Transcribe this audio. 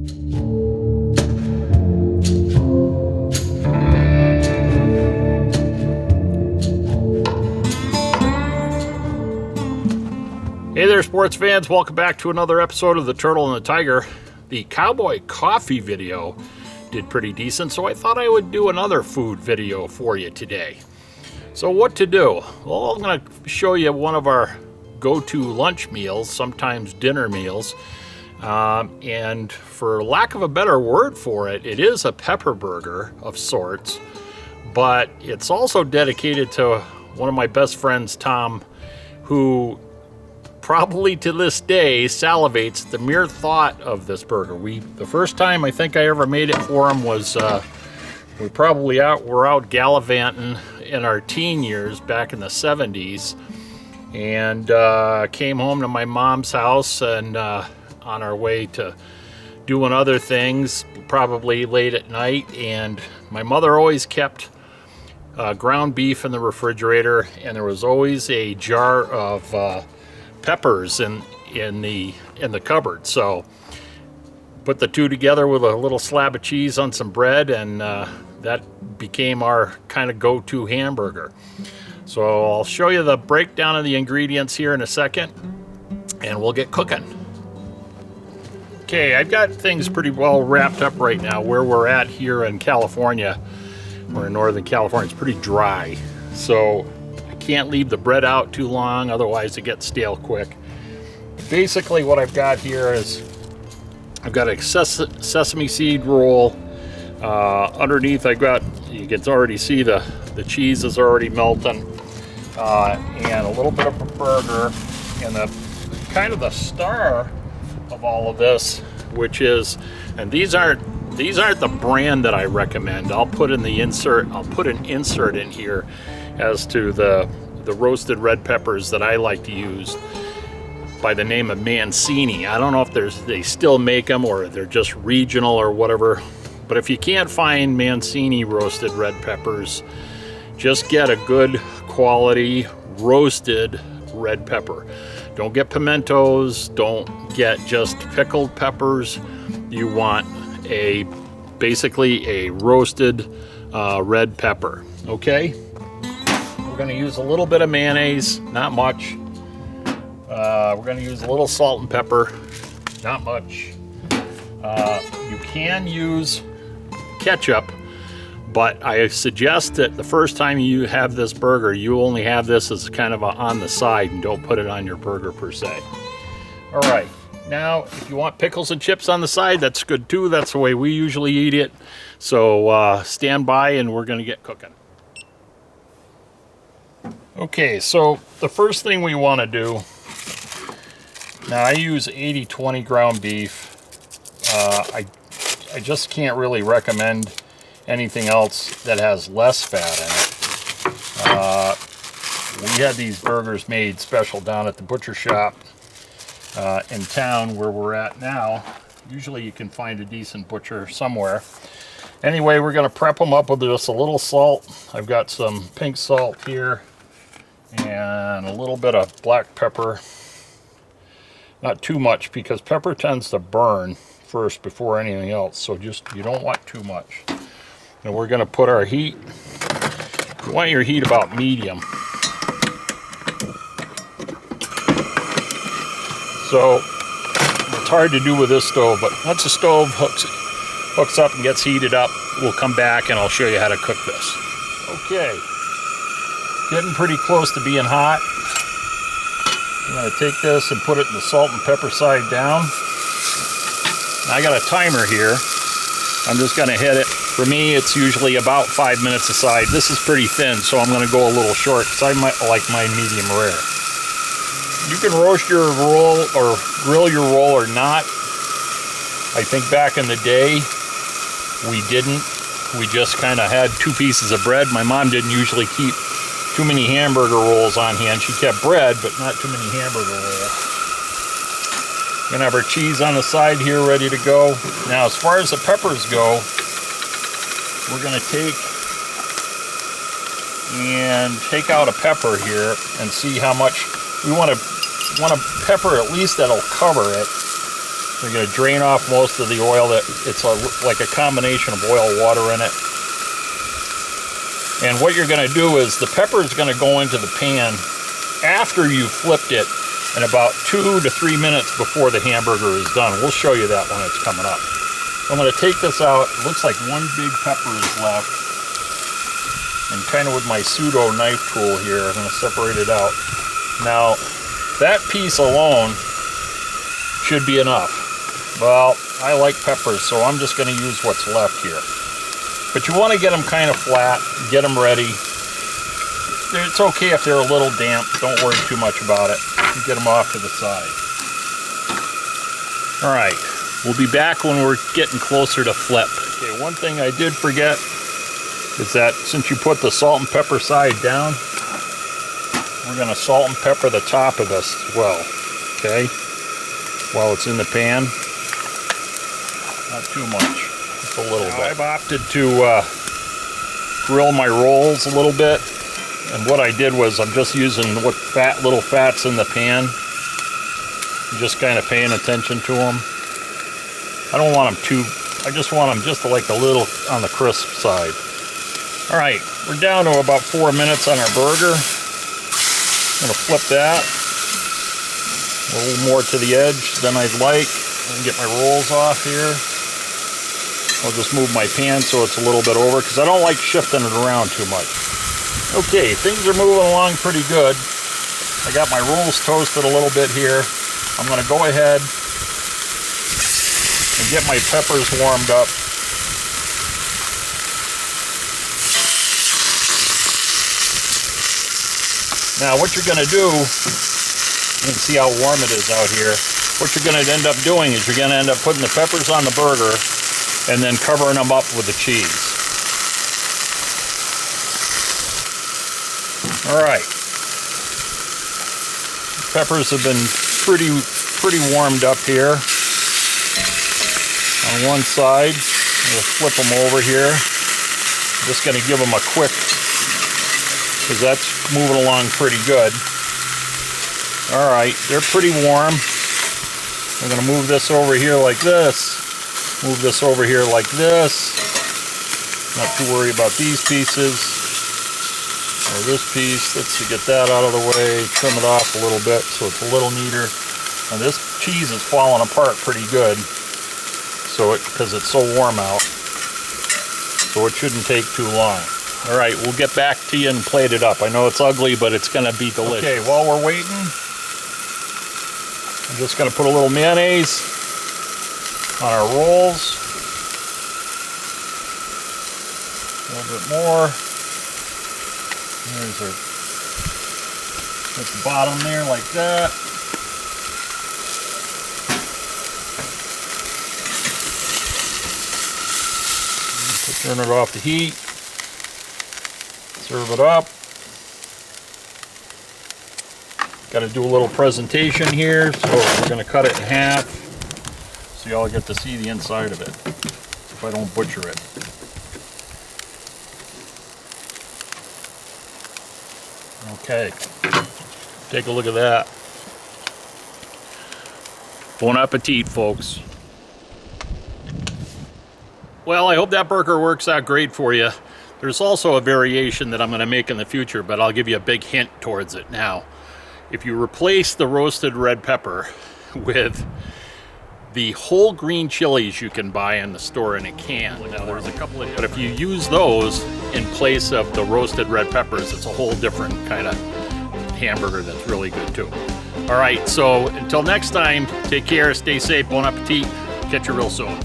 Hey there, sports fans. Welcome back to another episode of The Turtle and the Tiger. The cowboy coffee video did pretty decent, so I thought I would do another food video for you today. So what to do? Well, I'm going to show you one of our go-to lunch meals, sometimes dinner meals. And for lack of a better word for it, it is a pepper burger of sorts, but it's also dedicated to one of my best friends, Tom, who probably to this day salivates at the mere thought of this burger. The first time I think I ever made it for him was we're out gallivanting in our teen years back in the 70s, and came home to my mom's house, and on our way to doing other things, probably late at night, and my mother always kept ground beef in the refrigerator, and there was always a jar of peppers in the cupboard. So put the two together with a little slab of cheese on some bread, and that became our kind of go-to hamburger. So I'll show you the breakdown of the ingredients here in a second, and we'll get cooking. Okay, I've got things pretty well wrapped up right now. Where we're at here in California, we're in Northern California, it's pretty dry, so can't leave the bread out too long, otherwise it gets stale quick. Basically what I've got here is I've got a sesame seed roll. Underneath I've got, you can already see the cheese is already melting, and a little bit of a burger, and the kind of the star of all of this, which is, and these aren't the brand that I recommend. I'll put an insert in here as to the roasted red peppers that I like to use, by the name of Mancini. I don't know if they still make them or they're just regional or whatever, but if you can't find Mancini roasted red peppers, just get a good quality roasted red pepper. Don't get pimentos, don't get just pickled peppers. You want basically a roasted red pepper, okay? We're going to use a little bit of mayonnaise, not much. We're going to use a little salt and pepper, not much. You can use ketchup, but I suggest that the first time you have this burger, you only have this as kind of on the side and don't put it on your burger per se. All right, now if you want pickles and chips on the side, that's good too. That's the way we usually eat it. So stand by and we're going to get cooking. Okay, so the first thing we want to do, now I use 80-20 ground beef. I just can't really recommend anything else that has less fat in it. We had these burgers made special down at the butcher shop in town where we're at now. Usually you can find a decent butcher somewhere. Anyway, we're going to prep them up with just a little salt. I've got some pink salt here, and a little bit of black pepper. Not too much, because pepper tends to burn first before anything else, so you don't want too much. And we're going to put our heat, you want your heat about medium. So it's hard to do with this stove, but once the stove hooks up and gets heated up, we'll come back and I'll show you how to cook this. Okay. Getting pretty close to being hot. I'm going to take this and put it in the salt and pepper side down. Now I got a timer here. I'm just going to hit it. For me, it's usually about 5 minutes a side. This is pretty thin, so I'm going to go a little short because I might like mine medium rare. You can roast your roll or grill your roll or not. I think back in the day, we didn't. We just kind of had two pieces of bread. My mom didn't usually keep too many hamburger rolls on hand. She kept bread, but not too many hamburger rolls. We're gonna have our cheese on the side here ready to go. Now, as far as the peppers go, we're gonna take out a pepper here and see how much we want to pepper, at least that'll cover it. We're going to drain off most of the oil. It's like a combination of oil, water in it. And what you're going to do is the pepper is going to go into the pan after you've flipped it, in about 2 to 3 minutes before the hamburger is done. We'll show you that when it's coming up. I'm going to take this out. It looks like one big pepper is left. And kind of with my pseudo knife tool here, I'm going to separate it out. Now, that piece alone should be enough. Well, I like peppers, so I'm just going to use what's left here. But you want to get them kind of flat, get them ready. It's okay if they're a little damp. Don't worry too much about it. Get them off to the side. All right, we'll be back when we're getting closer to flip. Okay, one thing I did forget is that since you put the salt and pepper side down, we're going to salt and pepper the top of this as well, okay, while it's in the pan. Not too much, just a little bit. I've opted to grill my rolls a little bit. And what I did was I'm just using what little fats in the pan. Just kind of paying attention to them. I don't want them too, I just want them just like a little on the crisp side. All right, we're down to about 4 minutes on our burger. I'm gonna flip that a little more to the edge than I'd like. And get my rolls off here. I'll just move my pan so it's a little bit over because I don't like shifting it around too much. Okay, things are moving along pretty good. I got my rolls toasted a little bit here. I'm going to go ahead and get my peppers warmed up. Now what you're going to do, you can see how warm it is out here. What you're going to end up doing is you're going to end up putting the peppers on the burger and then covering them up with the cheese. All right, peppers have been pretty warmed up here. On one side, we'll flip them over here. I'm just going to give them a quick, because that's moving along pretty good. All right, they're pretty warm. I'm going to move this over here like this. Move this over here like this. Not too worried about these pieces. Or this piece, let's get that out of the way, trim it off a little bit so it's a little neater. And this cheese is falling apart pretty good, so because it's so warm out. So it shouldn't take too long. All right, we'll get back to you and plate it up. I know it's ugly, but it's gonna be delicious. Okay, while we're waiting, I'm just gonna put a little mayonnaise on our rolls. A little bit more. There's our, at the bottom there like that. Turn it off the heat. Serve it up. Got to do a little presentation here, so we're going to cut it in half so y'all get to see the inside of it if I don't butcher it. Okay, take a look at that. Bon appetit, folks. Well, I hope that burger works out great for you. There's also a variation that I'm going to make in the future, but I'll give you a big hint towards it now. If you replace the roasted red pepper with the whole green chilies you can buy in the store in a can. Now there's a couple of, but if you use those in place of the roasted red peppers, it's a whole different kind of hamburger that's really good too. All right, so until next time, take care, stay safe, bon appetit, catch you real soon.